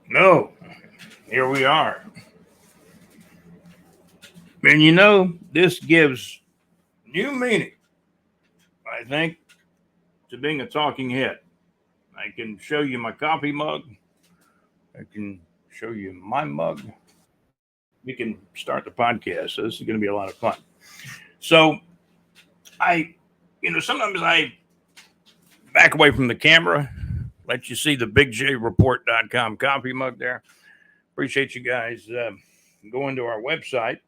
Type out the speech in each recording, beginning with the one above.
No, here we are. And this gives new meaning, I think, to being a talking head. I can show you my coffee mug. I can show you my mug. We can start the podcast. So this is going to be a lot of fun. So I, sometimes I back away from the camera, let you see the bigjreport.com coffee mug there. Appreciate you guys going to our website.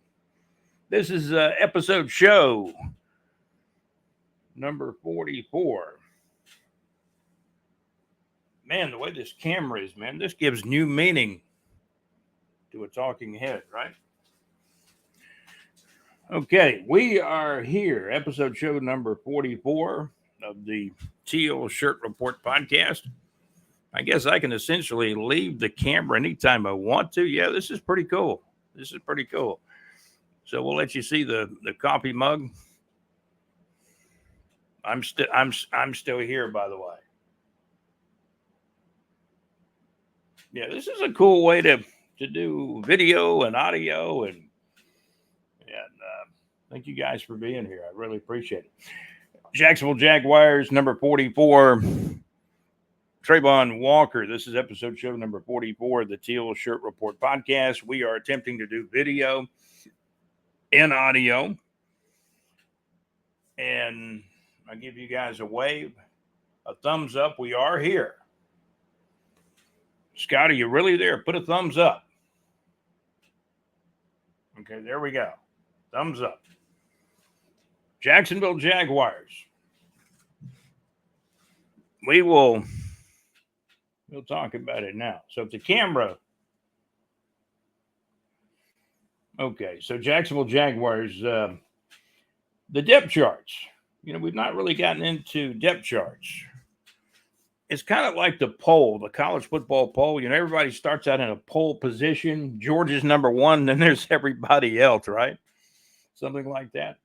This is episode show number 44. Man, the way this camera is, man, this gives new meaning to a talking head, right? Okay, we are here, episode show number 44 of the TEAL Shirt Report podcast. I guess I can essentially leave the camera anytime I want to. Yeah, this is pretty cool. This is pretty cool. So we'll let you see the coffee mug. I'm still here, by the way. Yeah, this is a cool way to do video and audio and thank you guys for being here. I really appreciate it. Jacksonville Jaguars number 44. Trayvon Walker. This is episode show number 44 of the Teal Shirt Report podcast. We are attempting to do video and audio. And I give you guys a wave, a thumbs up. We are here. Scott, are you really there? Put a thumbs up. Okay, there we go. Thumbs up. Jacksonville Jaguars. We'll talk about it now. So if the camera. Okay, so Jacksonville Jaguars, the depth charts. We've not really gotten into depth charts. It's kind of like the poll, the college football poll. Everybody starts out in a pole position. Georgia's number one, then there's everybody else, right? Something like that.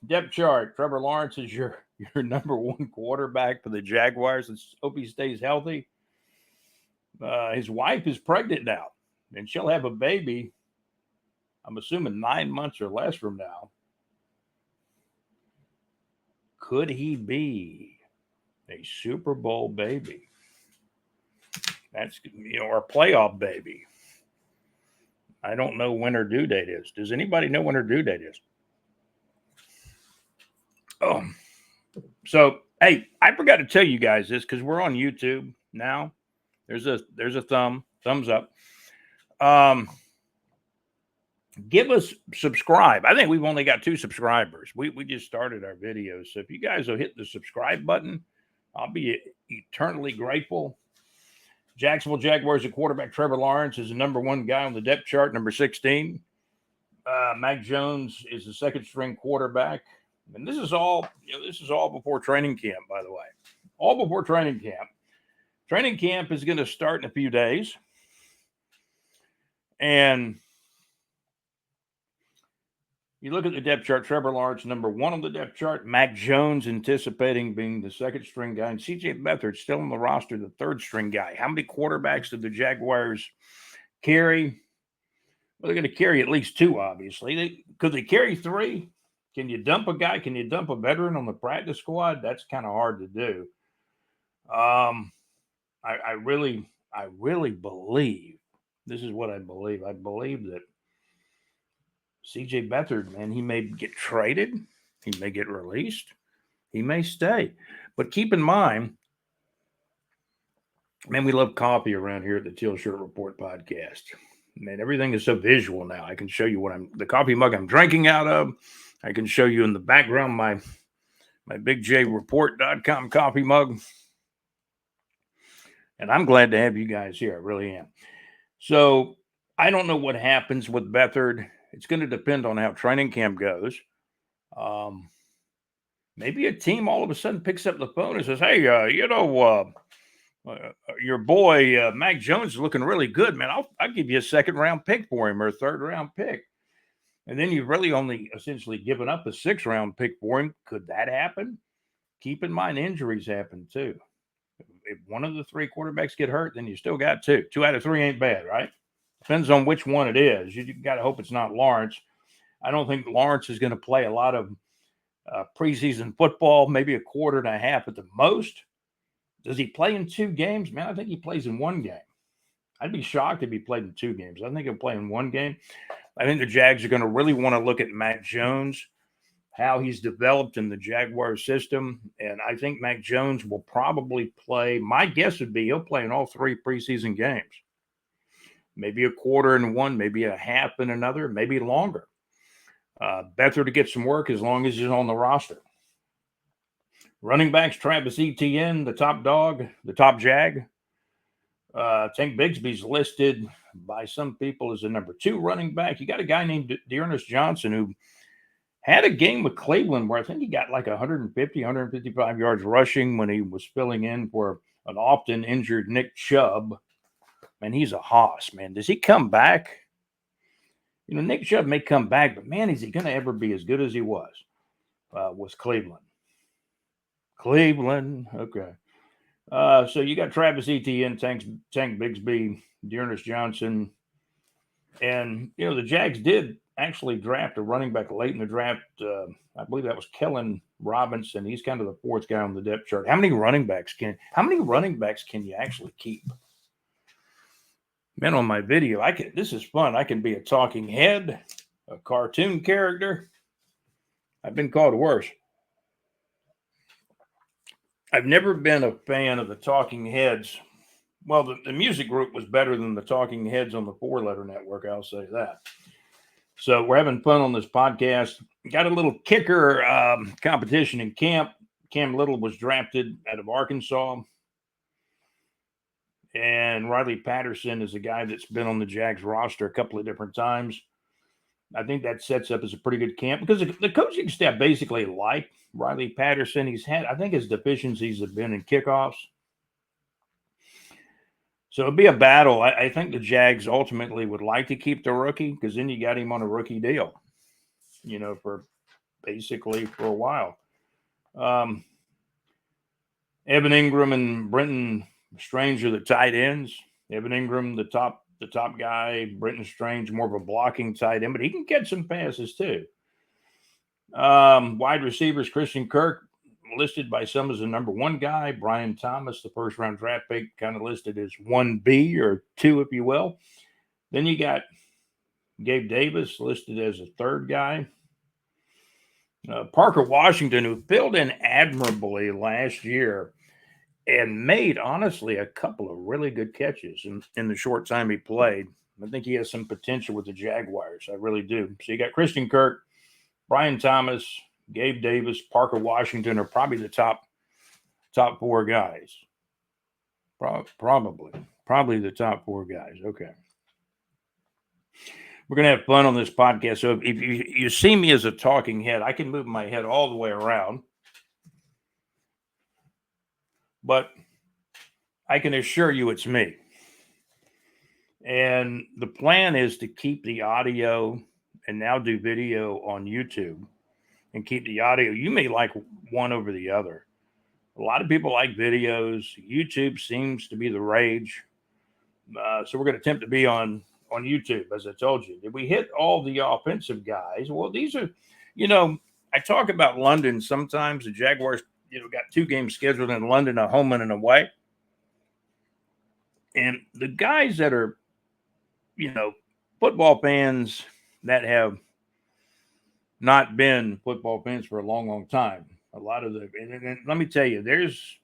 Depth chart. Trevor Lawrence is your number one quarterback for the Jaguars. Let's hope he stays healthy. His wife is pregnant now, and she'll have a baby, I'm assuming 9 months or less from now. Could he be a Super Bowl baby? That's, or a playoff baby. I don't know when her due date is. Does anybody know when her due date is? Oh, so hey, I forgot to tell you guys this because we're on YouTube now. There's a thumbs up. Give us subscribe. I think we've only got 2 subscribers. We just started our videos, so if you guys will hit the subscribe button, I'll be eternally grateful. Jacksonville Jaguars, quarterback Trevor Lawrence is the number one guy on the depth chart, number 16. Mac Jones is the second string quarterback. And this is all before training camp, by the way. All before training camp. Training camp is going to start in a few days. And you look at the depth chart, Trevor Lawrence, number one on the depth chart. Mac Jones anticipating being the second string guy. And C.J. Beathard still on the roster, the third string guy. How many quarterbacks did the Jaguars carry? Well, they're going to carry at least 2, obviously. Could they carry 3? Can you dump a guy? Can you dump a veteran on the practice squad? That's kind of hard to do. I really believe, this is what I believe. I believe that C.J. Beathard, man, he may get traded. He may get released. He may stay. But keep in mind, man, we love coffee around here at the Teal Shirt Report podcast. Man, everything is so visual now. I can show you the coffee mug I'm drinking out of. I can show you in the background my bigjreport.com coffee mug. And I'm glad to have you guys here. I really am. So I don't know what happens with Beathard. It's going to depend on how training camp goes. Maybe a team all of a sudden picks up the phone and says, hey, your boy Mac Jones is looking really good, man. I'll give you a second round pick for him or a third round pick. And then you've really only essentially given up a 6th round pick for him. Could that happen? Keep in mind, injuries happen too. if one of the three quarterbacks get hurt, then you still got two. 2 out of 3 ain't bad, right? Depends on which one it is. You got to hope it's not Lawrence. I don't think Lawrence is going to play a lot of preseason football, maybe a quarter and a half at the most. Does he play in 2 games? Man, I think he plays in 1 game. I'd be shocked if he played in 2 games. I think he'll play in 1 game. I think the Jags are going to really want to look at Mac Jones, how he's developed in the Jaguar system. And I think Mac Jones will probably play. My guess would be he'll play in all 3 preseason games. Maybe a quarter in one, maybe a half in another, maybe longer. Better to get some work as long as he's on the roster. Running backs, Travis Etienne, the top dog, the top Jag. Tank Bigsby's listed by some people as the number 2 running back. You got a guy named Dearness Johnson who had a game with Cleveland where I think he got like 150, 155 yards rushing when he was filling in for an often injured Nick Chubb. Man, he's a hoss, man. Does he come back? You know, Nick Chubb may come back, but man, is he going to ever be as good as he was with Cleveland? Cleveland, okay. So you got Travis Etienne, Tank Bigsby, Dearness Johnson. And, you know, the Jags did actually draft a running back late in the draft. I believe that was Kellen Robinson. He's kind of the 4th guy on the depth chart. How many running backs can you actually keep? Man, on my video, this is fun. I can be a talking head, a cartoon character. I've been called worse. I've never been a fan of the talking heads. Well, the music group was better than the talking heads on the 4-letter network, I'll say that. So we're having fun on this podcast. Got a little kicker competition in camp. Cam Little was drafted out of Arkansas. And Riley Patterson is a guy that's been on the Jags roster a couple of different times. I think that sets up as a pretty good camp because the coaching staff basically liked Riley Patterson. I think his deficiencies have been in kickoffs. So it'll be a battle. I think the Jags ultimately would like to keep the rookie because then you got him on a rookie deal, you know, for a while. Evan Ingram and Brenton Strange are the tight ends. Evan Ingram, the top guy. Brenton Strange, more of a blocking tight end, but he can catch some passes too. Wide receivers, Christian Kirk, listed by some as the number 1 guy. Brian Thomas, the 1st-round draft pick, kind of listed as 1B or 2, if you will. Then you got Gabe Davis listed as a 3rd guy. Parker Washington, who filled in admirably last year and made, honestly, a couple of really good catches in the short time he played. I think he has some potential with the Jaguars. I really do. So you got Christian Kirk, Brian Thomas, Gabe Davis, Parker Washington are probably the top 4 guys. Probably the top 4 guys. Okay. We're going to have fun on this podcast. So if you see me as a talking head, I can move my head all the way around. But I can assure you it's me. And the plan is to keep the audio and now do video on YouTube and keep the audio. You may like one over the other. A lot of people like videos. YouTube seems to be the rage. So we're going to attempt to be on YouTube, as I told you. Did we hit all the offensive guys? Well, these are, you know, I talk about London sometimes. The Jaguars, you know, got 2 games scheduled in London, a home and an away. And the guys that are, you know, football fans that have not been football fans for a long, long time. A lot of and let me tell you, there's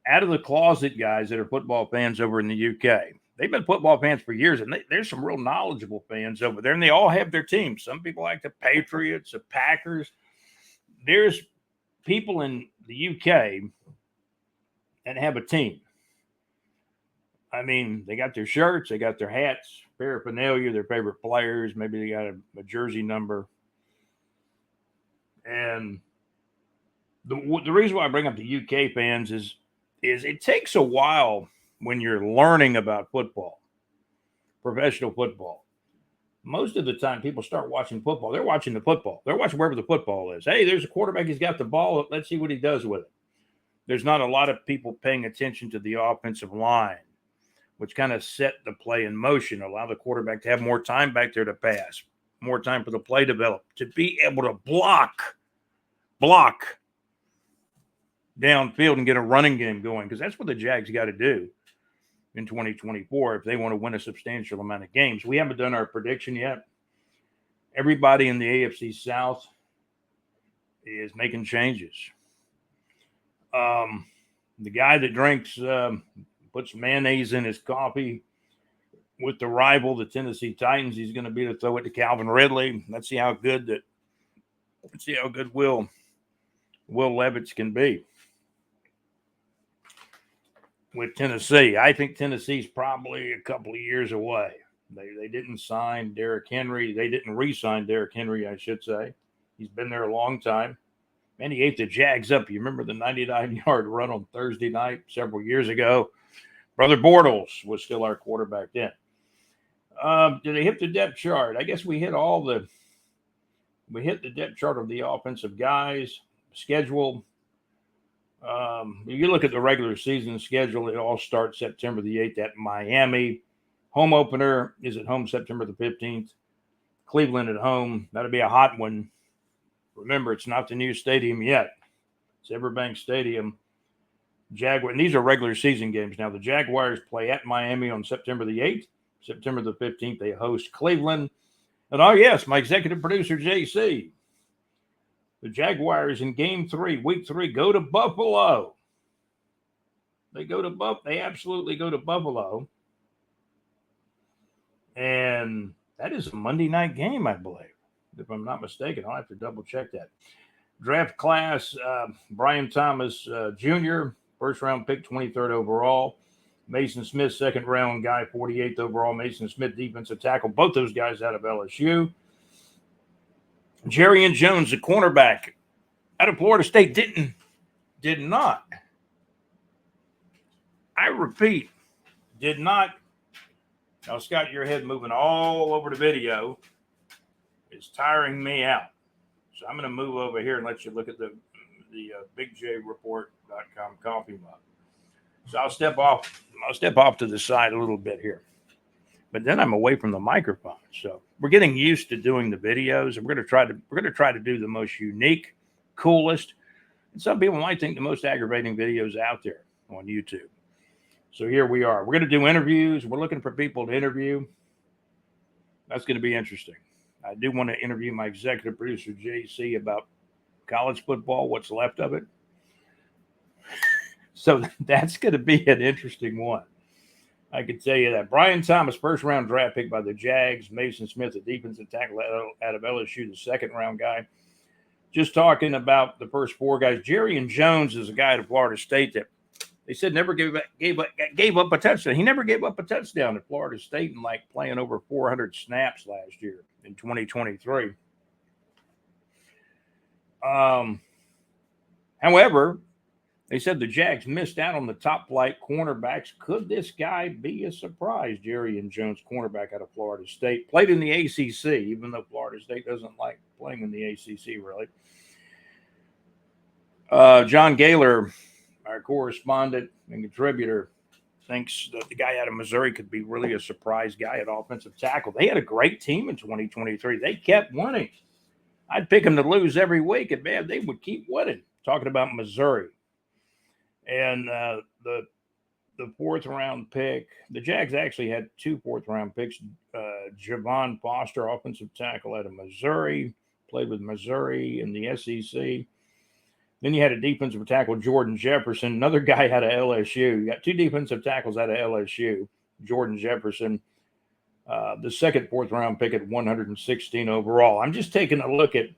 out of the closet guys that are football fans over in the UK. They've been football fans for years, and there's some real knowledgeable fans over there, and they all have their teams. Some people like the Patriots, the Packers. There's people in the UK that have a team. I mean, they got their shirts, they got their hats, paraphernalia, their favorite players. Maybe they got a jersey number. And the reason why I bring up the UK fans is it takes a while when you're learning about football, professional football. Most of the time people start watching football. They're watching the football. They're watching wherever the football is. Hey, there's a quarterback. He's got the ball. Let's see what he does with it. there's not a lot of people paying attention to the offensive line, which kind of set the play in motion, allow the quarterback to have more time back there to pass, more time for the play to develop, to be able to block downfield and get a running game going, because that's what the Jags got to do in 2024 if they want to win a substantial amount of games. We haven't done our prediction yet. Everybody in the AFC South is making changes. The guy that drinks, puts mayonnaise in his coffee with the rival, the Tennessee Titans, he's going to be to throw it to Calvin Ridley. Let's see how good Will Levis can be with Tennessee. I think Tennessee's probably a couple of years away. They didn't sign Derrick Henry. They didn't re-sign Derrick Henry, I should say. He's been there a long time. Man, he ate the Jags up. You remember the 99-yard run on Thursday night several years ago? Brother Bortles was still our quarterback then. Did they hit the depth chart? I guess we hit the depth chart of the offensive guys, schedule. You look at the regular season schedule, it all starts September the 8th at Miami. Home opener is at home September the 15th. Cleveland at home. That'll be a hot one. Remember, it's not the new stadium yet. It's Everbank Stadium. And these are regular season games. Now, the Jaguars play at Miami on September the 8th. September the 15th, they host Cleveland. And, oh, yes, my executive producer, JC. The Jaguars in Game 3, Week 3, go to Buffalo. They absolutely go to Buffalo. And that is a Monday night game, I believe, if I'm not mistaken. I'll have to double check that. Draft class, Brian Thomas Jr., first round pick, 23rd overall. Mason Smith, second round guy, 48th overall. Mason Smith, defensive tackle. Both those guys out of LSU. Jerry and Jones, the cornerback out of Florida State, did not. I repeat, did not. Now, Scott, your head moving all over the video is tiring me out. So I'm going to move over here and let you look at the BigJReport.com coffee mug. So I'll step off to the side a little bit here. But then I'm away from the microphone. So we're getting used to doing the videos, and we're going to try to do the most unique, coolest, and some people might think the most aggravating videos out there on YouTube. So here we are. We're going to do interviews. We're looking for people to interview. That's going to be interesting. I do want to interview my executive producer, JC, about college football, what's left of it. So that's going to be an interesting one. I can tell you that. Brian Thomas, first round draft pick by the Jags. Mason Smith, the defensive tackle out of LSU, the second round guy. Just talking about the first four guys. Jerry and Jones is a guy at Florida State that they said never gave up a touchdown. He never gave up a touchdown at Florida State and like playing over 400 snaps last year in 2023. However, they said the Jags missed out on the top flight cornerbacks. Could this guy be a surprise? Jerry and Jones, cornerback out of Florida State, played in the ACC, even though Florida State doesn't like playing in the ACC, really. John Gaylor, our correspondent and contributor, thinks that the guy out of Missouri could be really a surprise guy at offensive tackle. They had a great team in 2023. They kept winning. I'd pick them to lose every week, and man, they would keep winning. Talking about Missouri. And the fourth round pick, the Jags actually had two fourth round picks. Javon Foster, offensive tackle out of Missouri, played with Missouri in the SEC. Then you had a defensive tackle, Jordan Jefferson, another guy out of LSU. You got two defensive tackles out of LSU, Jordan Jefferson, the second fourth round pick at 116 overall. I'm just taking a look at,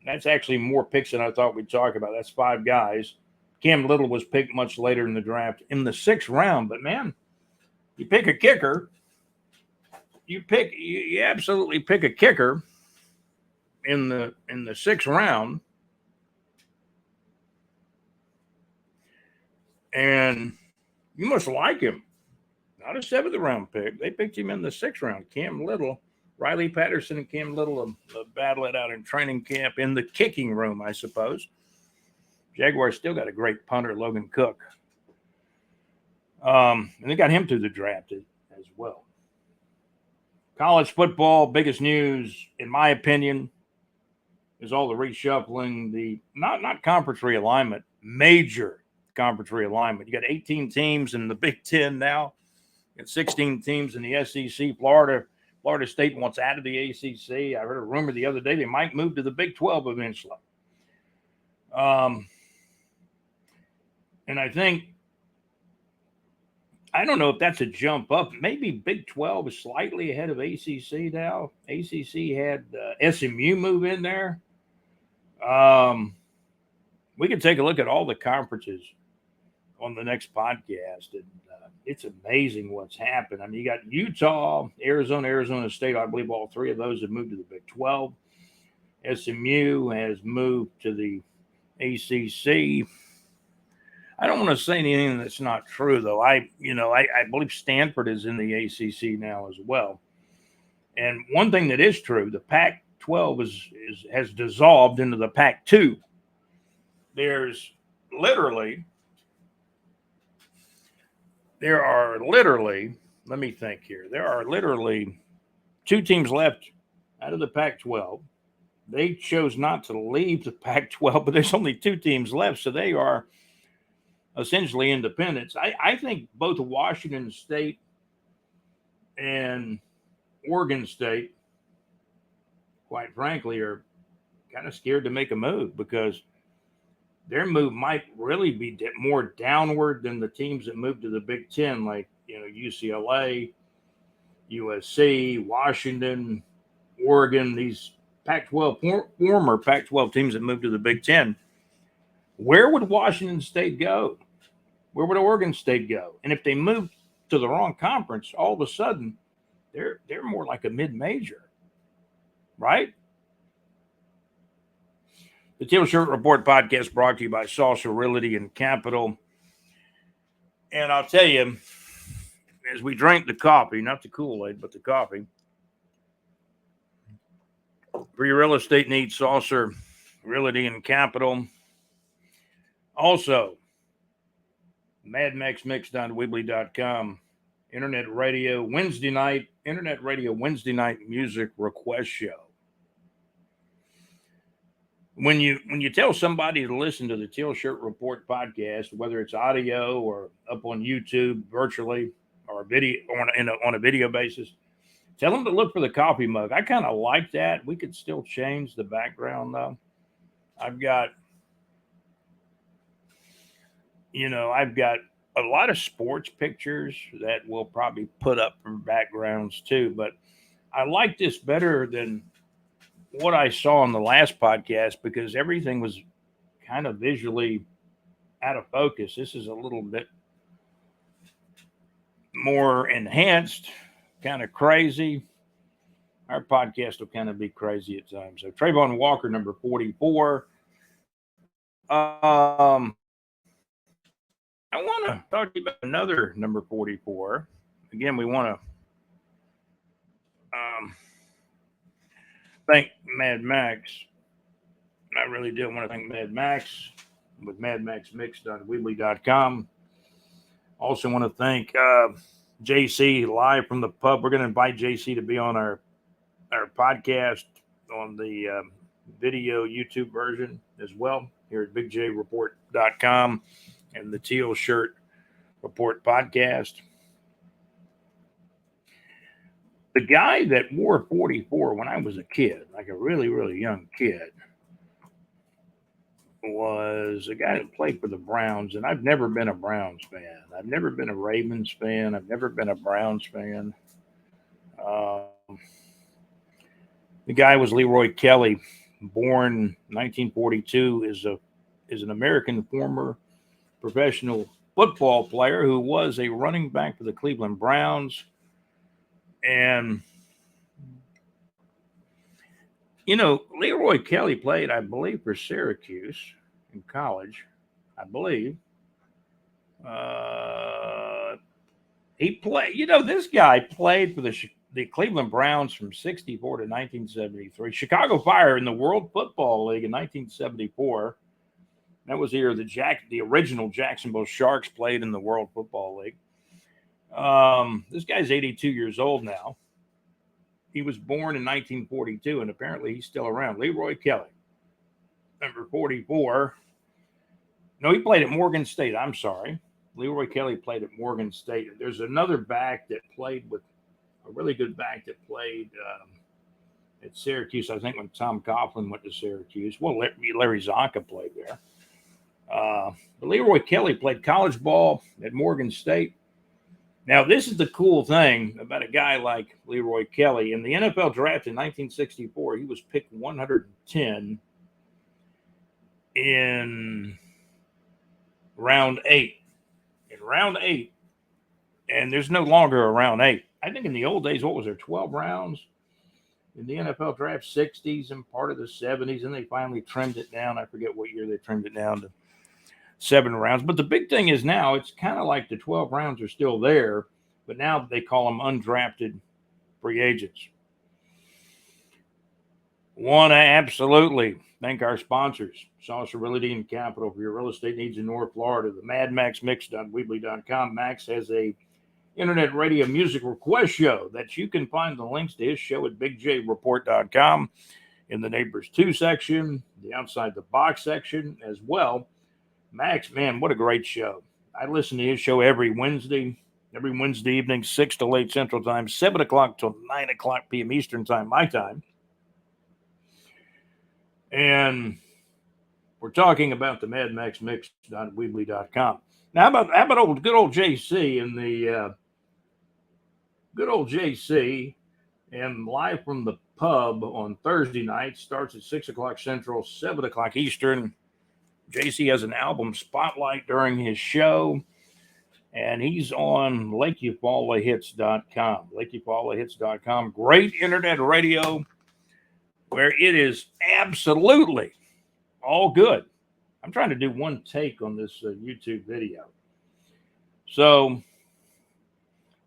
that's actually more picks than I thought we'd talk about. That's five guys. Cam Little was picked much later in the draft in the sixth round, but man, you pick a kicker, you absolutely pick a kicker in the sixth round, and you must like him. Not a seventh round pick. They picked him in the sixth round. Cam Little, Riley Patterson and Cam Little battle it out in training camp in the kicking room, I suppose. Jaguars still got a great punter, Logan Cook. And they got him through the draft as well. College football, biggest news, in my opinion, is all the reshuffling, the not conference realignment, major conference realignment. You got 18 teams in the Big Ten now. You got 16 teams in the SEC. Florida State wants out of the ACC. I heard a rumor the other day they might move to the Big 12 eventually. And I don't know if that's a jump up. Maybe Big 12 is slightly ahead of ACC now. ACC had SMU move in there. We can take a look at all the conferences on the next podcast, and it's amazing what's happened. I mean, you got Utah, Arizona State. I believe all three of those have moved to the Big 12. SMU has moved to the ACC. I don't want to say anything that's not true, though. I believe Stanford is in the ACC now as well. And one thing that is true, the Pac-12 has dissolved into the Pac-2. There are literally, let me think here. There are literally 2 teams left out of the Pac-12. They chose not to leave the Pac-12, but there's only 2 teams left, so they are essentially independents. I think both Washington State and Oregon State, quite frankly, are kind of scared to make a move because their move might really be more downward than the teams that moved to the Big Ten, like UCLA, USC, Washington, Oregon, these Pac-12 former Pac-12 teams that moved to the Big Ten. Where would Washington State go? Where would Oregon State go? And if they move to the wrong conference, all of a sudden they're more like a mid-major, right? The Teal Shirt Report podcast brought to you by Salsa Realty and Capital. And I'll tell you, as we drank the coffee, not the Kool-Aid, but the coffee, for your real estate needs, Salsa Realty and Capital. Also, MadMaxMix.weebly.com. Internet radio Wednesday night music request show. When you tell somebody to listen to the Teal Shirt Report podcast, whether it's audio or up on YouTube virtually or video on a video basis, tell them to look for the coffee mug. I kind of like that. We could still change the background though. I've got a lot of sports pictures that we'll probably put up from backgrounds too, but I like this better than what I saw in the last podcast because everything was kind of visually out of focus. This is a little bit more enhanced, kind of crazy. Our podcast will kind of be crazy at times. So Trayvon Walker, number 44. I want to talk to you about another number 44. Again, we want to thank Mad Max. I really do want to thank Mad Max with madmaxmix.weebly.com. Also want to thank JC live from the pub. We're going to invite JC to be on our podcast on the video YouTube version as well here at bigjreport.com. and the Teal Shirt Report podcast. The guy that wore 44 when I was a kid, like a really, really young kid, was a guy that played for the Browns, and I've never been a Browns fan. I've never been a Ravens fan. I've never been a Browns fan. The guy was Leroy Kelly, born 1942, is an American former professional football player who was a running back for the Cleveland Browns. And, Leroy Kelly played, I believe, for Syracuse in college. I believe. He played, this guy played for the Cleveland Browns from 64 to 1973. Chicago Fire in the World Football League in 1974. That was the year the original Jacksonville Sharks played in the World Football League. This guy's 82 years old now. He was born in 1942, and apparently he's still around. Leroy Kelly, number 44. No, he played at Morgan State. I'm sorry. Leroy Kelly played at Morgan State. There's another back that played with a really good back that played at Syracuse, I think, when Tom Coughlin went to Syracuse. Well, Larry Zonka played there. But Leroy Kelly played college ball at Morgan State. Now, this is the cool thing about a guy like Leroy Kelly. In the NFL draft in 1964, he was picked 110 in round 8. In round 8, and there's no longer a round 8. I think in the old days, what was there, 12 rounds? In the NFL draft, 60s and part of the 70s, and they finally trimmed it down. I forget what year they trimmed it down to 7 rounds. But the big thing is now it's kind of like the 12 rounds are still there, but now they call them undrafted free agents. Want to absolutely thank our sponsors, Saucer Realty and Capital, for your real estate needs in North Florida. The MadMaxMix.weebly.com. Max has a internet radio music request show that you can find the links to his show at BigJReport.com in the Neighbors 2 section, the Outside the Box section as well. Max, man, what a great show. I listen to his show every Wednesday evening, 6 to 8 Central Time, 7 o'clock till 9 o'clock p.m. Eastern Time, my time. And we're talking about the MadMaxMix.weebly.com. Now, how about good old JC and the good old JC and live from the pub on Thursday night, starts at 6 o'clock Central, 7 o'clock Eastern. JC has an album spotlight during his show, and he's on LakeUfallahits.com. LakeUfallahits.com. Great internet radio where it is absolutely all good. I'm trying to do one take on this YouTube video. So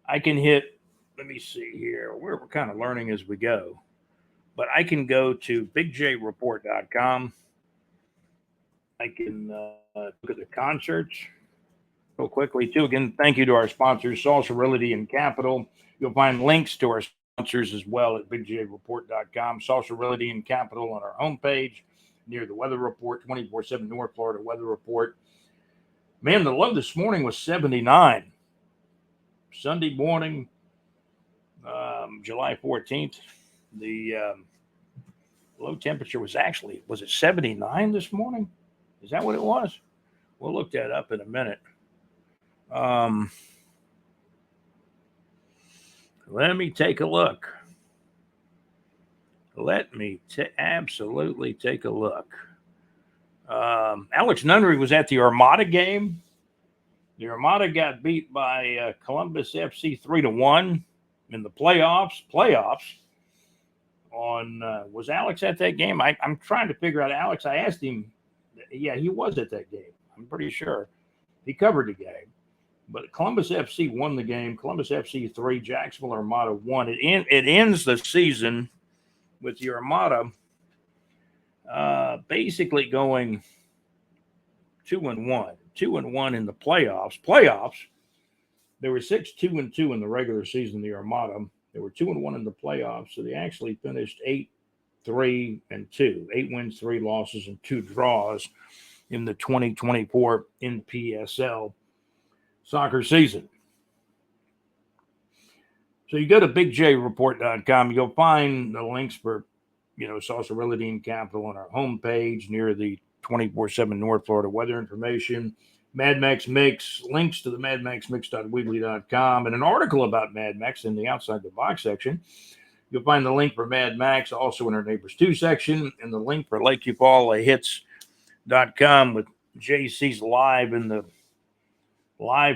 I can hit, let me see here. We're kind of learning as we go. But I can go to BigJReport.com. I can look at the concerts real quickly, too. Again, thank you to our sponsors, Saucer Realty and Capital. You'll find links to our sponsors as well at BigJReport.com. Saucer Realty and Capital on our homepage near the Weather Report, 24/7 North Florida Weather Report. Man, the low this morning was 79. Sunday morning, July 14th, the low temperature was it 79 this morning? Is that what it was? We'll look that up in a minute. Let me take a look. Let me absolutely take a look. Alex Nunnery was at the Armada game. The Armada got beat by Columbus FC 3-1 in the playoffs. Was Alex at that game? I'm trying to figure out Alex. I asked him. Yeah, he was at that game. I'm pretty sure he covered the game. But Columbus FC won the game. Columbus FC 3, Jacksonville Armada 1. It ends the season with the Armada basically going 2-1. 2-1 in the playoffs. There were 6-2-2 in the regular season, the Armada. They were 2-1 in the playoffs, so they actually finished 8-3-2. 8 wins, 3 losses, and 2 draws in the 2024 NPSL soccer season. So you go to BigJReport.com. You'll find the links for, Saucer Realty and Capital on our homepage near the 24/7 North Florida weather information. Mad Max Mix, links to the MadMaxMix.weebly.com, and an article about Mad Max in the Outside the Box section. You'll find the link for Mad Max also in our Neighbors 2 section, and the link for LakeUfallahits.com with JC's live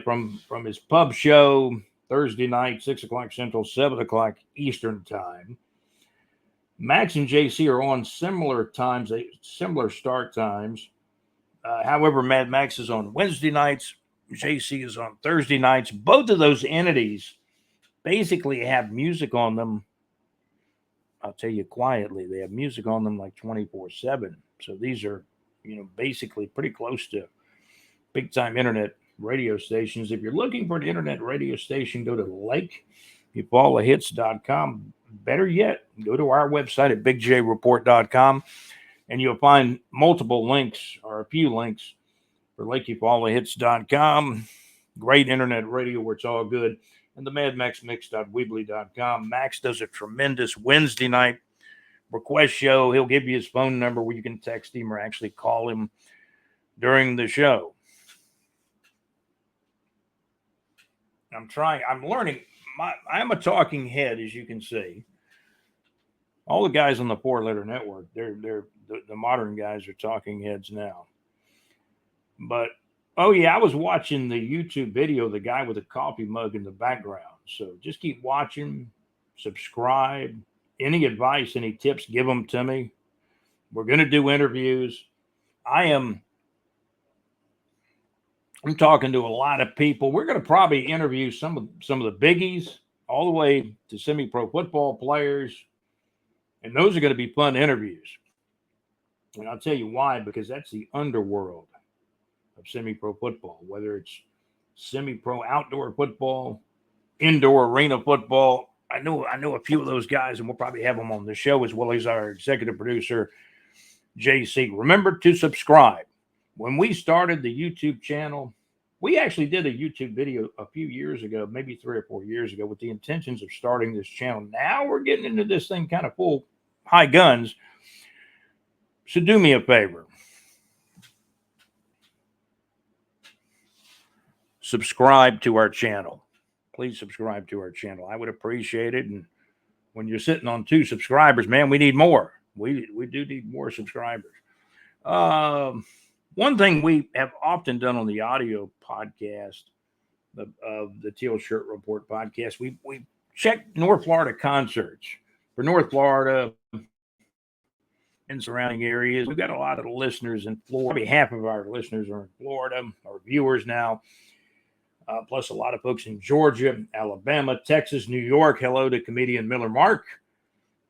from his pub show Thursday night, 6 o'clock Central, 7 o'clock Eastern Time. Max and JC are on similar times, similar start times. However, Mad Max is on Wednesday nights. JC is on Thursday nights. Both of those entities basically have music on them. I'll tell you quietly, they have music on them like 24/7. So these are basically pretty close to big time internet radio stations. If you're looking for an internet radio station, go to LakeEufaulaHits.com. Better yet, go to our website at bigjreport.com and you'll find multiple links or a few links for LakeEufaulaHits.com. Great internet radio where it's all good. And the MadMaxMix.weebly.com. Max does a tremendous Wednesday night request show. He'll give you his phone number where you can text him or actually call him during the show. I'm learning. I'm a talking head, as you can see. All the guys on the 4-letter network, the modern guys are talking heads now. But, oh yeah, I was watching the YouTube video, the guy with the coffee mug in the background. So just keep watching, subscribe. Any advice, any tips, give them to me. We're going to do interviews. I'm talking to a lot of people. We're going to probably interview some of the biggies all the way to semi-pro football players. And those are going to be fun interviews. And I'll tell you why, because that's the underworld of semi-pro football, whether it's semi-pro outdoor football, indoor arena football. I know a few of those guys, and we'll probably have them on the show, as well as our executive producer, JC. Remember to subscribe. When we started the YouTube channel, we actually did a YouTube video a few years ago, maybe 3 or 4 years ago, with the intentions of starting this channel. Now we're getting into this thing kind of full high guns. So do me a favor. Subscribe to our channel. Please subscribe to our channel. I would appreciate it. And when you're sitting on 2 subscribers, man, we need more. We do need more subscribers. One thing we have often done on the audio podcast of the Teal Shirt Report podcast, we check North Florida concerts for North Florida and surrounding areas. We've got a lot of listeners in Florida. Probably half of our listeners are in Florida, our viewers now. Plus a lot of folks in Georgia, Alabama, Texas, New York. Hello to comedian Miller Mark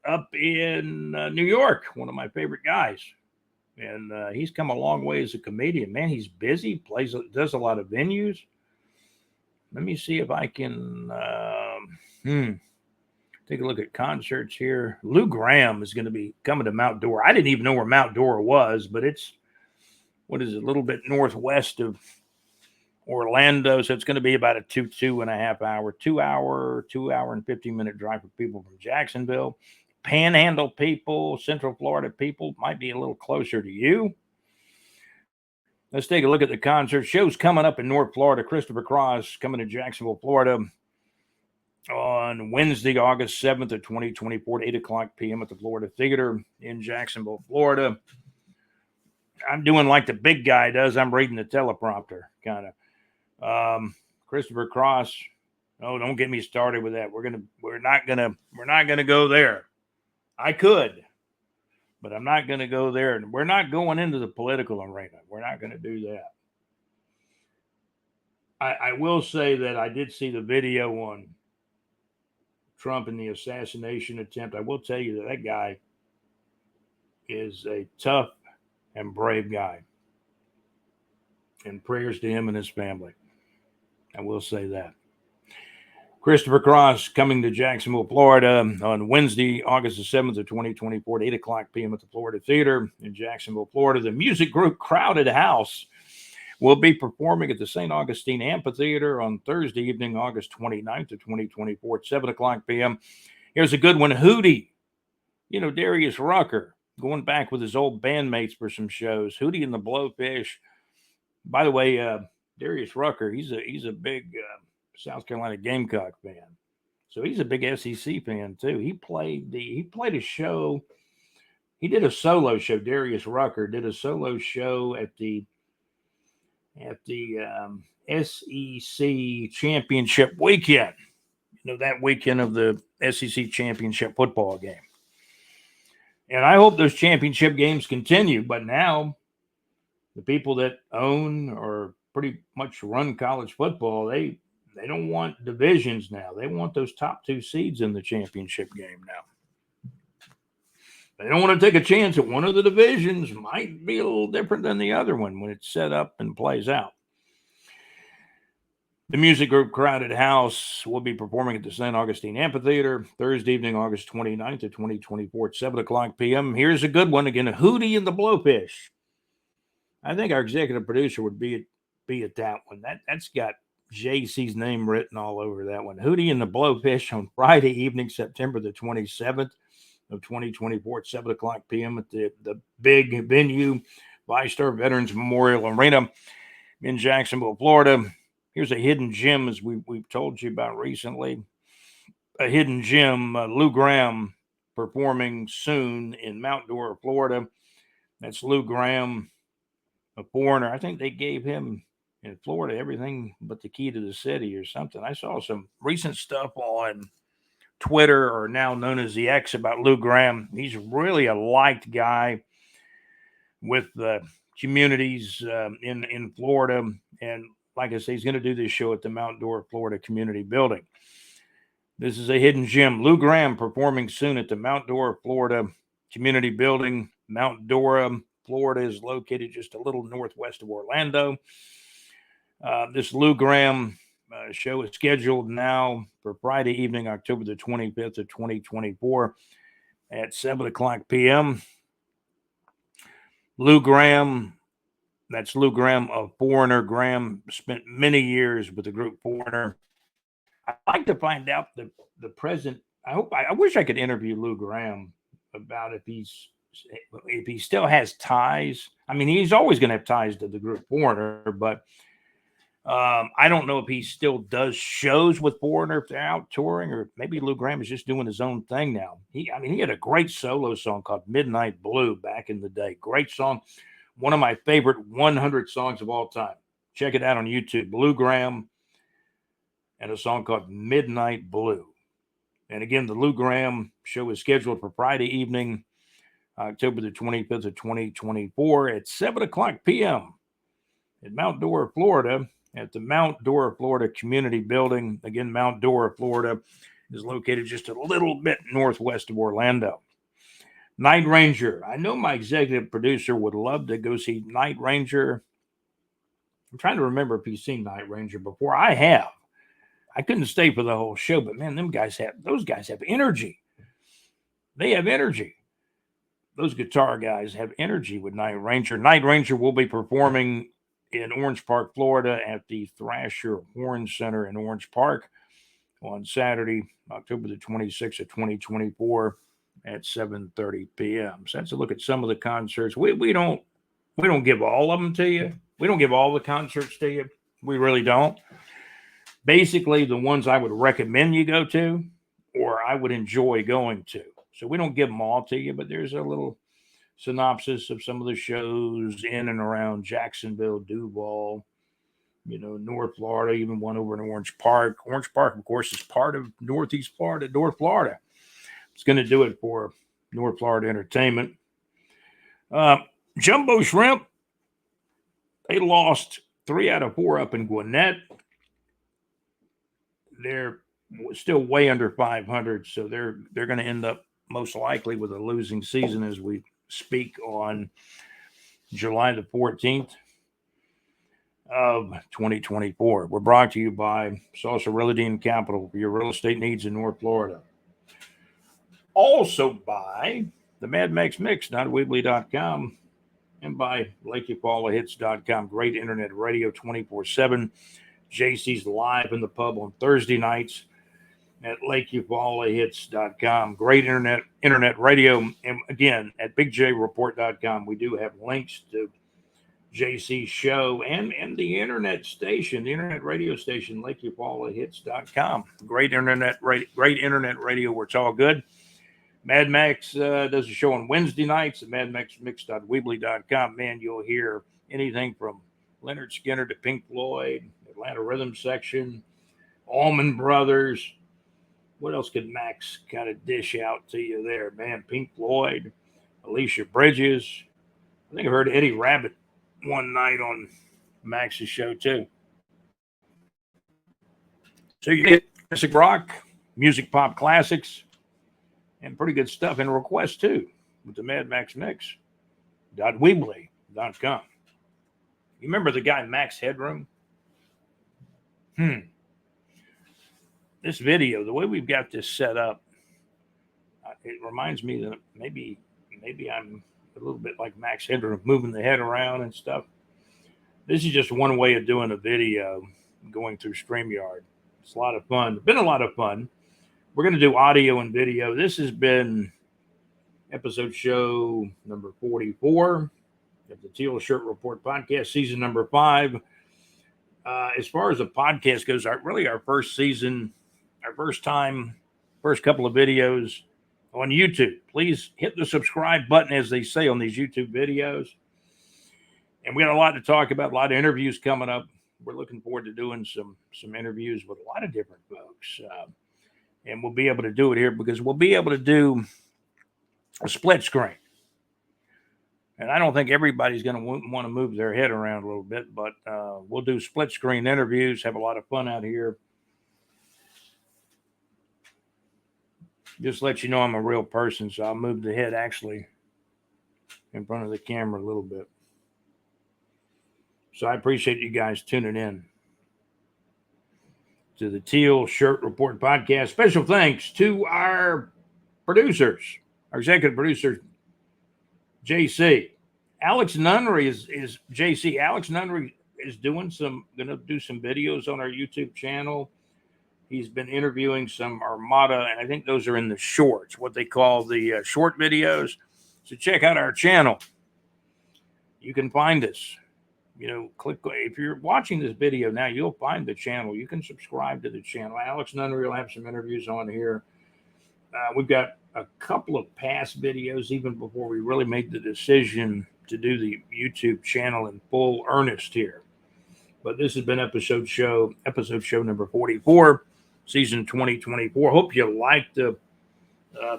up in New York, one of my favorite guys. And he's come a long way as a comedian. Man, he's busy, does a lot of venues. Let me see if I can take a look at concerts here. Lou Graham is going to be coming to Mount Dora. I didn't even know where Mount Dora was, but it's, a little bit northwest of Orlando, so it's going to be about a 2.5 hour, 2 hour and 15-minute drive for people from Jacksonville. Panhandle people, Central Florida people might be a little closer to you. Let's take a look at the concert shows coming up in North Florida. Christopher Cross coming to Jacksonville, Florida on Wednesday, August 7th of 2024 at 8 o'clock p.m. at the Florida Theater in Jacksonville, Florida. I'm doing like the big guy does. I'm reading the teleprompter, kind of. Christopher Cross. Oh, don't get me started with that. We're not gonna go there. I could, but I'm not gonna go there. And we're not going into the political arena. We're not gonna do that. I will say that I did see the video on Trump and the assassination attempt. I will tell you that guy is a tough and brave guy. And prayers to him and his family. I will say that. Christopher Cross coming to Jacksonville, Florida on Wednesday, August the 7th of 2024 at 8 o'clock p.m. at the Florida Theater in Jacksonville, Florida. The music group Crowded House will be performing at the St. Augustine Amphitheater on Thursday evening, August 29th of 2024 at 7 o'clock p.m. Here's a good one, Hootie. Darius Rucker going back with his old bandmates for some shows. Hootie and the Blowfish. By the way, Darius Rucker, he's a big South Carolina Gamecock fan, so he's a big SEC fan too. He played a show. He did a solo show. Darius Rucker did a solo show at the SEC championship weekend. That weekend of the SEC championship football game. And I hope those championship games continue. But now, the people that own or pretty much run college football, they don't want divisions now. They want those top 2 seeds in the championship game now. They don't want to take a chance that one of the divisions might be a little different than the other one when it's set up and plays out. The music group Crowded House will be performing at the St. Augustine Amphitheater Thursday evening, August 29th of 2024 at 7 o'clock p.m. Here's a good one again, Hootie and the Blowfish. I think our executive producer would be at that one. That's got JC's name written all over that one. Hootie and the Blowfish on Friday evening, September the 27th of 2024 at 7 o'clock p.m. at the big venue, ViStar Veterans Memorial Arena in Jacksonville, Florida. Here's a hidden gem, as we've told you about recently. A hidden gem, Lou Graham, performing soon in Mount Dora, Florida. That's Lou Graham, a foreigner. I think they gave him in Florida everything but the key to the city or something. I saw some recent stuff on Twitter, or now known as the X, about Lou Graham. He's really a liked guy with the communities in Florida. And like I say, he's going to do this show at the Mount Dora, Florida Community Building. This is a hidden gem. Lou Graham performing soon at the Mount Dora, Florida Community Building. Mount Dora, Florida is located just a little northwest of Orlando. This Lou Graham show is scheduled now for Friday evening, October the 25th of 2024 at 7 o'clock p.m. Lou Graham, that's Lou Graham of Foreigner. Graham spent many years with the group Foreigner. I'd like to find out the present. I wish I could interview Lou Graham about if he still has ties. I mean, he's always going to have ties to the group Foreigner, but I don't know if he still does shows with Foreigner if they're out touring, or maybe Lou Graham is just doing his own thing now. He had a great solo song called Midnight Blue back in the day. Great song. One of my favorite 100 songs of all time. Check it out on YouTube. Lou Graham and a song called Midnight Blue. And again, the Lou Graham show is scheduled for Friday evening, October the 25th of 2024 at 7 o'clock p.m. at Mount Dora, Florida, at the Mount Dora, Florida Community Building. Again, Mount Dora, Florida is located just a little bit northwest of Orlando. Night Ranger. I know my executive producer would love to go see Night Ranger. I'm trying to remember if he's seen Night Ranger before. I have. I couldn't stay for the whole show, but man, those guys have energy. They have energy. Those guitar guys have energy with Night Ranger. Night Ranger will be performing in Orange Park, Florida at the Thrasher Horn Center in Orange Park on Saturday, October the 26th of 2024 at 7:30 p.m. So that's a look at some of the concerts. We don't give all of them to you. We don't give all the concerts to you. We really don't. Basically, the ones I would recommend you go to, or I would enjoy going to. So we don't give them all to you, but there's a little synopsis of some of the shows in and around Jacksonville, Duval, North Florida, even one over in Orange Park. Orange Park, of course, is part of Northeast Florida, North Florida. It's going to do it for North Florida Entertainment. Jumbo Shrimp, they lost 3 out of 4 up in Gwinnett. They're still way under 500, so they're going to end up most likely with a losing season as we speak on July the 14th of 2024. We're brought to you by Salsa Realty and Capital for your real estate needs in North Florida. Also by the Mad Max Mix.weebly.com and by LakeUpallahits.com. Great internet radio 24/7. JC's live in the pub on Thursday nights at LakeUpallahits.com. Great internet radio. And again, at BigJReport.com, we do have links to JC's show and the internet station, the internet radio station, LakeUpallahits.com. Great internet radio where it's all good. Mad Max does a show on Wednesday nights at MadMaxMix.weebly.com. Man, you'll hear anything from Leonard Skinner to Pink Floyd, Atlanta Rhythm Section, Allman Brothers. What else could Max kind of dish out to you there, man? Pink Floyd, Alicia Bridges. I think I heard Eddie Rabbitt one night on Max's show too. So you get classic rock, music pop classics, and pretty good stuff, and requests too. with the Mad Max Mix. Weebly.com. You remember the guy Max Headroom? This video, the way we've got this set up, it reminds me that maybe I'm a little bit like Max Headroom, moving the head around and stuff. This is just one way of doing a video going through StreamYard. It's a lot of fun. It's been a lot of fun. We're going to do audio and video. This has been episode show number 44 of the Teal Shirt Report podcast, season number 5. As far as the podcast goes, our first season, our first couple of videos on YouTube. Please hit the subscribe button, as they say on these YouTube videos. And we got a lot to talk about, a lot of interviews coming up. We're looking forward to doing some interviews with a lot of different folks. And we'll be able to do it here because we'll be able to do a split screen. And I don't think everybody's going to want to move their head around a little bit, but we'll do split screen interviews, have a lot of fun out here. Just let you know I'm a real person, so I'll move the head actually in front of the camera a little bit. So I appreciate you guys tuning in to the Teal Shirt Report podcast. Special thanks to our producers, our executive producer, JC. Alex Nunnery is JC. Alex Nunnery is going to do some videos on our YouTube channel. He's been interviewing some Armada, and I think those are in the shorts, what they call the short videos. So check out our channel. You can find us. Click. If you're watching this video now, you'll find the channel. You can subscribe to the channel. Alex Nunnery will have some interviews on here. We've got a couple of past videos, even before we really made the decision to do the YouTube channel in full earnest here. But this has been episode show number 44, season 2024. Hope you liked the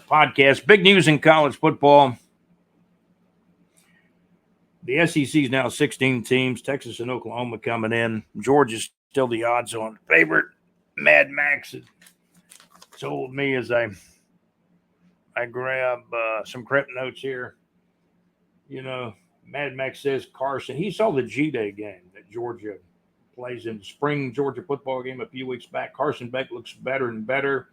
podcast. Big news in college football. The SEC is now 16 teams. Texas and Oklahoma coming in. Georgia's still the odds-on favorite. Mad Max told me as I grab some crep notes here. Mad Max says Carson. He saw the G-Day game that Georgia plays in the spring Georgia football game a few weeks back. Carson Beck looks better and better,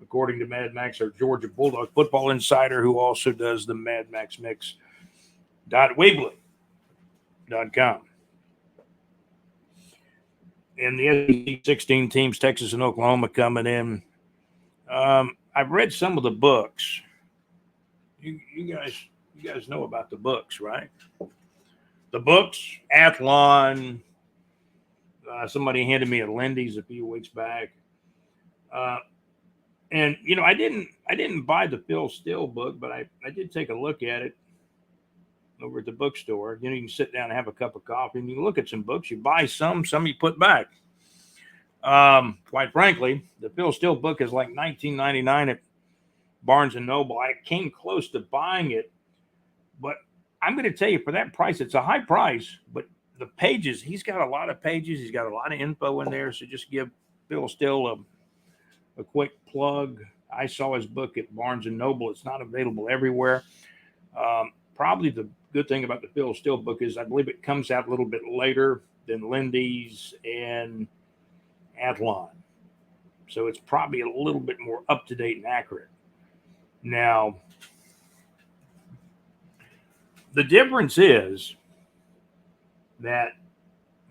according to Mad Max, our Georgia Bulldog football insider, who also does the Mad Max Mix. Weebly.com. And the SEC 16 teams, Texas and Oklahoma coming in. I've read some of the books. You guys know about the books, right? The books, Athlon. Somebody handed me a Lindy's a few weeks back. And I didn't buy the Phil Steele book, but I did take a look at it over at the bookstore. You can sit down and have a cup of coffee and you look at some books. You buy some you put back. Quite frankly, the Phil Steele book is like $19.99 at Barnes and Noble. I came close to buying it, but I'm going to tell you, for that price, it's a high price, but the pages, he's got a lot of pages. He's got a lot of info in there. So just give Phil Steele a quick plug. I saw his book at Barnes and Noble. It's not available everywhere. Probably the good thing about the Phil Steele book is I believe it comes out a little bit later than Lindy's and Athlon. So it's probably a little bit more up-to-date and accurate. Now, the difference is that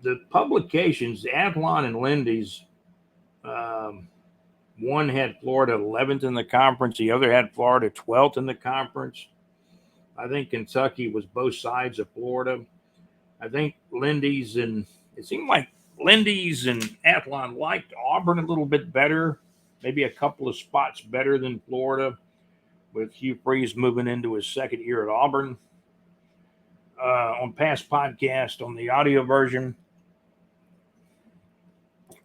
the publications, Athlon and Lindy's, one had Florida 11th in the conference. The other had Florida 12th in the conference. I think Kentucky was both sides of Florida. I think it seemed like Lindy's and Athlon liked Auburn a little bit better, maybe a couple of spots better than Florida, with Hugh Freeze moving into his second year at Auburn. On past podcast, on the audio version,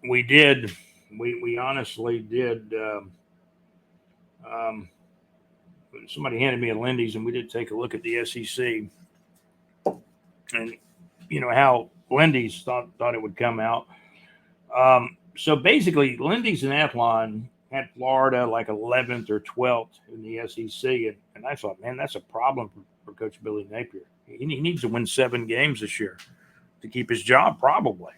we honestly did. Somebody handed me a Lindy's, and we did take a look at the SEC, and how Lindy's thought it would come out. So basically, Lindy's and Athlon had Florida like 11th or 12th in the SEC. And I thought, man, that's a problem for Coach Billy Napier. He needs to win 7 games this year to keep his job, probably.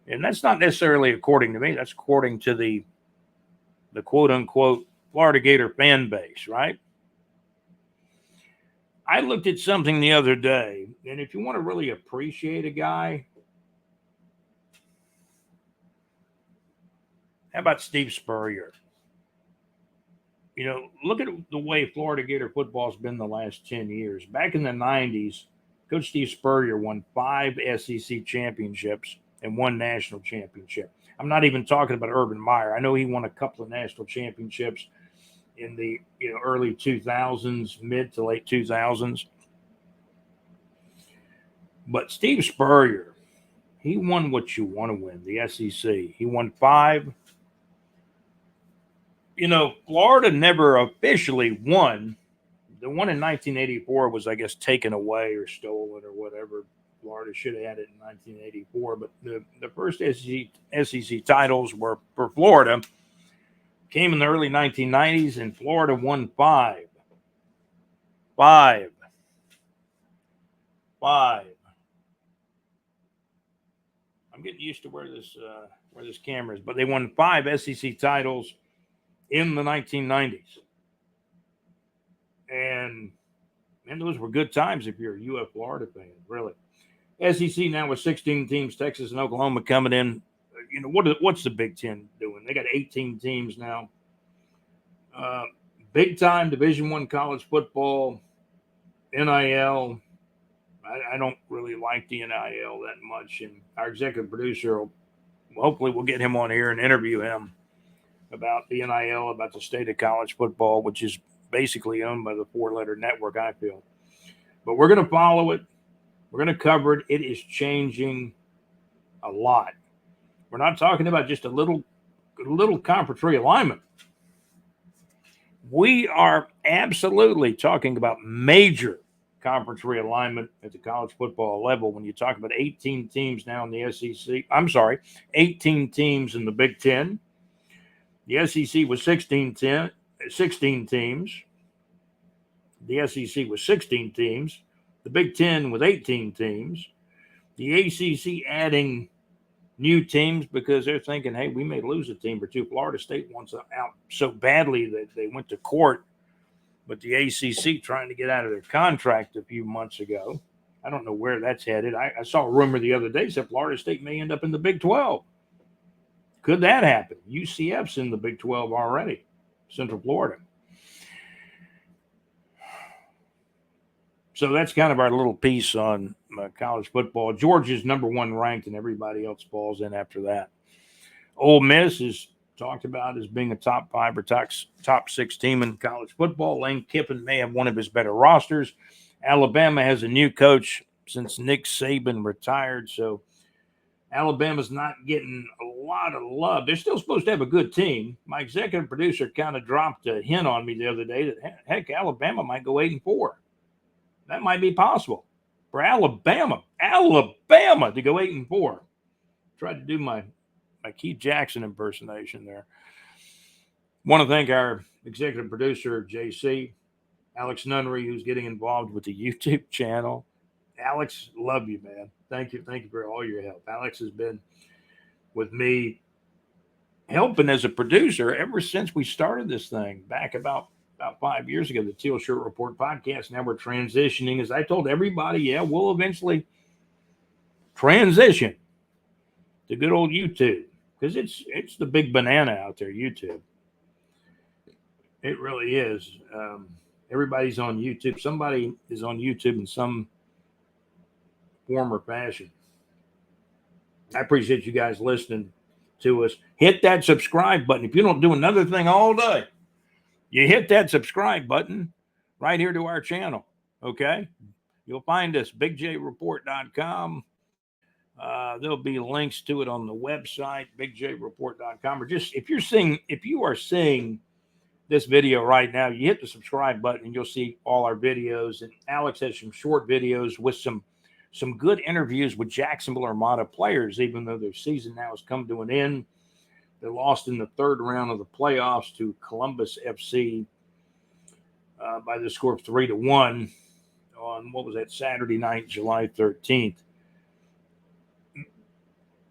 And that's not necessarily according to me. That's according to the quote-unquote Florida Gator fan base, right? I looked at something the other day, and if you want to really appreciate a guy, how about Steve Spurrier? You know, look at the way Florida Gator football's been the last 10 years. Back in the 90s, Coach Steve Spurrier won 5 SEC championships and 1 national championship. I'm not even talking about Urban Meyer. I know he won a couple of national championships in the early 2000s, mid to late 2000s. But Steve Spurrier, he won what you want to win, the SEC. He won 5. Florida never officially won. The one in 1984 was, I guess, taken away or stolen or whatever. Florida should have had it in 1984. But the first SEC titles were for Florida. Came in the early 1990s, and Florida won 5. 5. I'm getting used to where this camera is, but they won 5 SEC titles in the 1990s. And those were good times if you're a UF Florida fan, really. SEC now with 16 teams, Texas and Oklahoma coming in. What's the Big Ten doing? They got 18 teams now. Big time Division I college football, NIL. I don't really like the NIL that much, and our executive producer hopefully we'll get him on here and interview him about the NIL, about the state of college football, which is basically owned by the 4-letter network, I feel. But we're going to follow it. We're going to cover it. It is changing a lot. We're not talking about just a little conference realignment. We are absolutely talking about major conference realignment at the college football level when you talk about 18 teams now in the SEC. I'm sorry, 18 teams in the Big Ten. The SEC was 16 teams. The SEC was 16 teams. The Big Ten was 18 teams. The ACC adding new teams because they're thinking, hey, we may lose a team or two. Florida State wants out so badly that they went to court. But the ACC trying to get out of their contract a few months ago. I don't know where that's headed. I saw a rumor the other day that Florida State may end up in the Big 12. Could that happen? UCF's in the Big 12 already, Central Florida. So that's kind of our little piece on college football. Georgia's number 1 ranked, and everybody else falls in after that. Ole Miss is talked about as being a top 5 or top 6 team in college football. Lane Kiffin may have one of his better rosters. Alabama has a new coach since Nick Saban retired, so Alabama's not getting a lot of love. They're still supposed to have a good team. My executive producer kind of dropped a hint on me the other day that, heck, Alabama might go 8-4. That might be possible for Alabama to go 8-4. Tried to do my Keith Jackson impersonation there. Want to thank our executive producer, JC, Alex Nunnery, who's getting involved with the YouTube channel. Alex, love you, man. Thank you for all your help. Alex has been with me helping as a producer ever since we started this thing back about 5 years ago, the Teal Shirt Report podcast. Now we're transitioning. As I told everybody, we'll eventually transition to good old YouTube because it's the big banana out there, YouTube. It really is. Everybody's on YouTube. Somebody is on YouTube in some form or fashion. I appreciate you guys listening to us. Hit that subscribe button. If you don't do another thing all day, you hit that subscribe button right here to our channel, okay? You'll find us, bigjreport.com. There'll be links to it on the website, bigjreport.com. Or just if you are seeing this video right now, you hit the subscribe button and you'll see all our videos. And Alex has some short videos with some good interviews with Jacksonville Armada players, even though their season now has come to an end. They lost in the third round of the playoffs to Columbus FC by the score of 3-1 on, what was that, Saturday night, July 13th.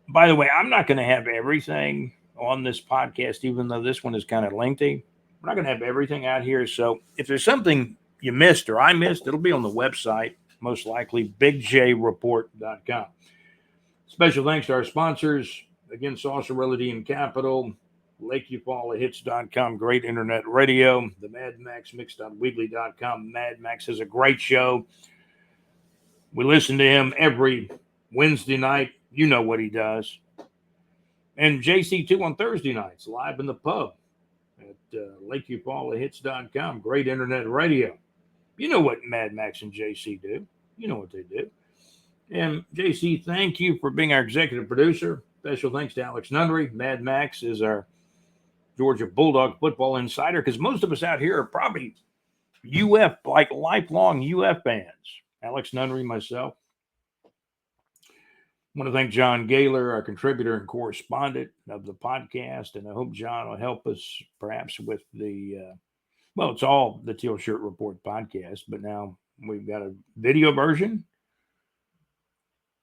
By the way, I'm not going to have everything on this podcast, even though this one is kind of lengthy. We're not going to have everything out here. So if there's something you missed or I missed, it'll be on the website, most likely, bigjreport.com. Special thanks to our sponsors. Again, Saucer Realty and Capital, LakeUpallahits.com, great internet radio, the Mad Max Mix.weebly.com. Mad Max has a great show. We listen to him every Wednesday night. You know what he does. And JC2 on Thursday nights, live in the pub at LakeUpallahits.com, great internet radio. You know what Mad Max and JC do. You know what they do. And JC, thank you for being our executive producer. Special thanks to Alex Nunnery. Mad Max is our Georgia Bulldog football insider, because most of us out here are probably UF, like lifelong UF fans. Alex Nunnery, myself. I want to thank John Gaylor, our contributor and correspondent of the podcast, and I hope John will help us perhaps with the, it's all the Teal Shirt Report podcast, but now we've got a video version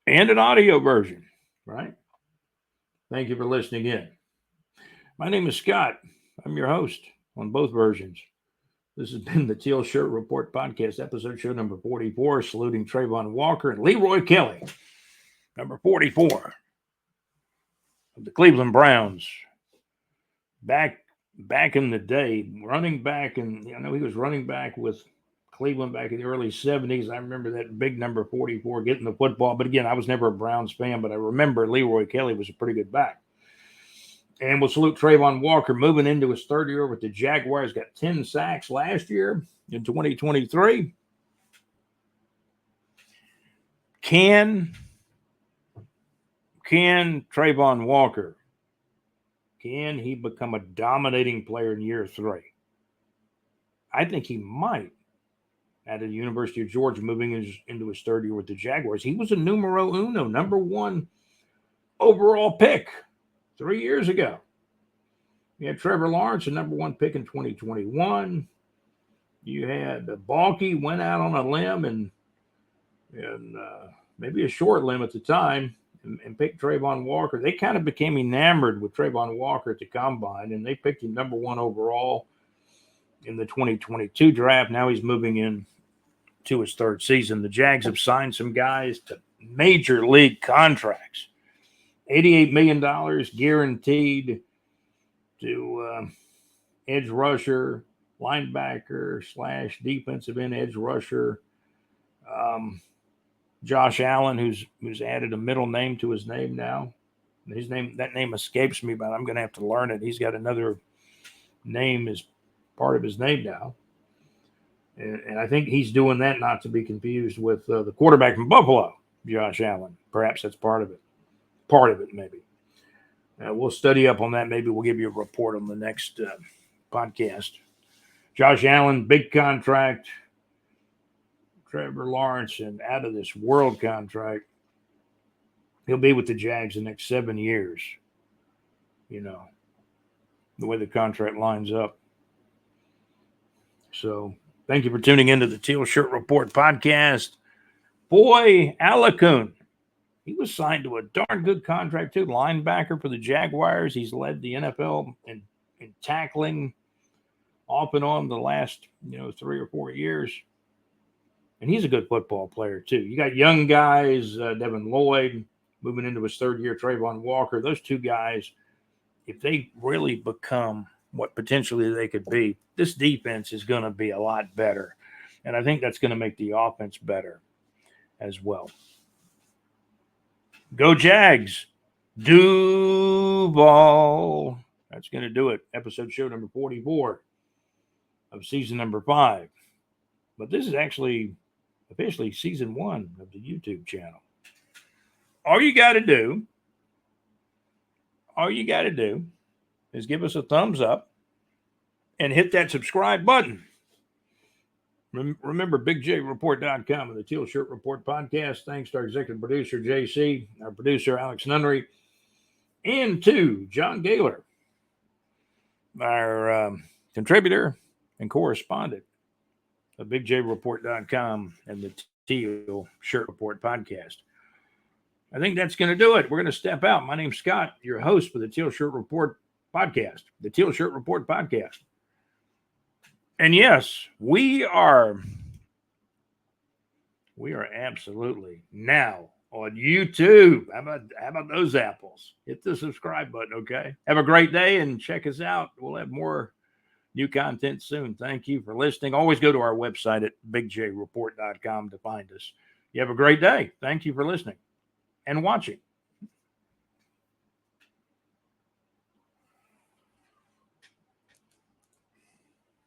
and an audio version, right? Thank you for listening in. My name is Scott. I'm your host on both versions. This has been the Teal Shirt Report podcast, episode show number 44, saluting Trayvon Walker and Leroy Kelly, number 44 of the Cleveland Browns. Back in the day, running back, and I know he was running back with Cleveland back in the early 70s. I remember that big number 44 getting the football. But again, I was never a Browns fan, but I remember Leroy Kelly was a pretty good back. And we'll salute Trayvon Walker moving into his third year with the Jaguars. Got 10 sacks last year in 2023. Can Trayvon Walker, can he become a dominating player in year 3? I think he might. At the University of Georgia, moving into his third year with the Jaguars. He was a numero uno, number 1 overall pick 3 years ago. You had Trevor Lawrence, a number 1 pick in 2021. You had Balky went out on a limb and maybe a short limb at the time and picked Trayvon Walker. They kind of became enamored with Trayvon Walker at the combine, and they picked him number 1 overall in the 2022 draft. Now he's moving in to his third season. The Jags have signed some guys to major league contracts. $88 million guaranteed to edge rusher, linebacker / defensive end edge rusher. Josh Allen, who's added a middle name to his name now. That name escapes me, but I'm going to have to learn it. He's got another name as part of his name now. And I think he's doing that not to be confused with the quarterback from Buffalo, Josh Allen. Perhaps that's part of it. Part of it, maybe. We'll study up on that. Maybe we'll give you a report on the next podcast. Josh Allen, big contract. Trevor Lawrence, an out of this world contract. He'll be with the Jags the next 7 years. You know, the way the contract lines up. So, thank you for tuning into the Teal Shirt Report podcast. Boy, Alakun, he was signed to a darn good contract too. Linebacker for the Jaguars. He's led the NFL in tackling off and on the last 3 or 4 years. And he's a good football player too. You got young guys, Devin Lloyd moving into his third year, Trayvon Walker. Those two guys, if they really become what potentially they could be, this defense is going to be a lot better. And I think that's going to make the offense better as well. Go Jags. Duval. That's going to do it. Episode show number 44 of season number 5. But this is actually officially season 1 of the YouTube channel. All you got to do is give us a thumbs up and hit that subscribe button. Remember, bigjreport.com and the Teal Shirt Report podcast. Thanks to our executive producer, JC, our producer, Alex Nunnery, and to John Gaylor our contributor and correspondent of BigJReport.com and the TEAL Shirt Report podcast. I think that's going to do it. We're going to step out. My name's Scott, your host for the Teal Shirt Report podcast, the Teal Shirt Report podcast. And yes, we are absolutely now on YouTube. How about those apples? Hit the subscribe button, okay? Have a great day and check us out. We'll have more new content soon. Thank you for listening. Always go to our website at bigjreport.com to find us. You have a great day. Thank you for listening and watching.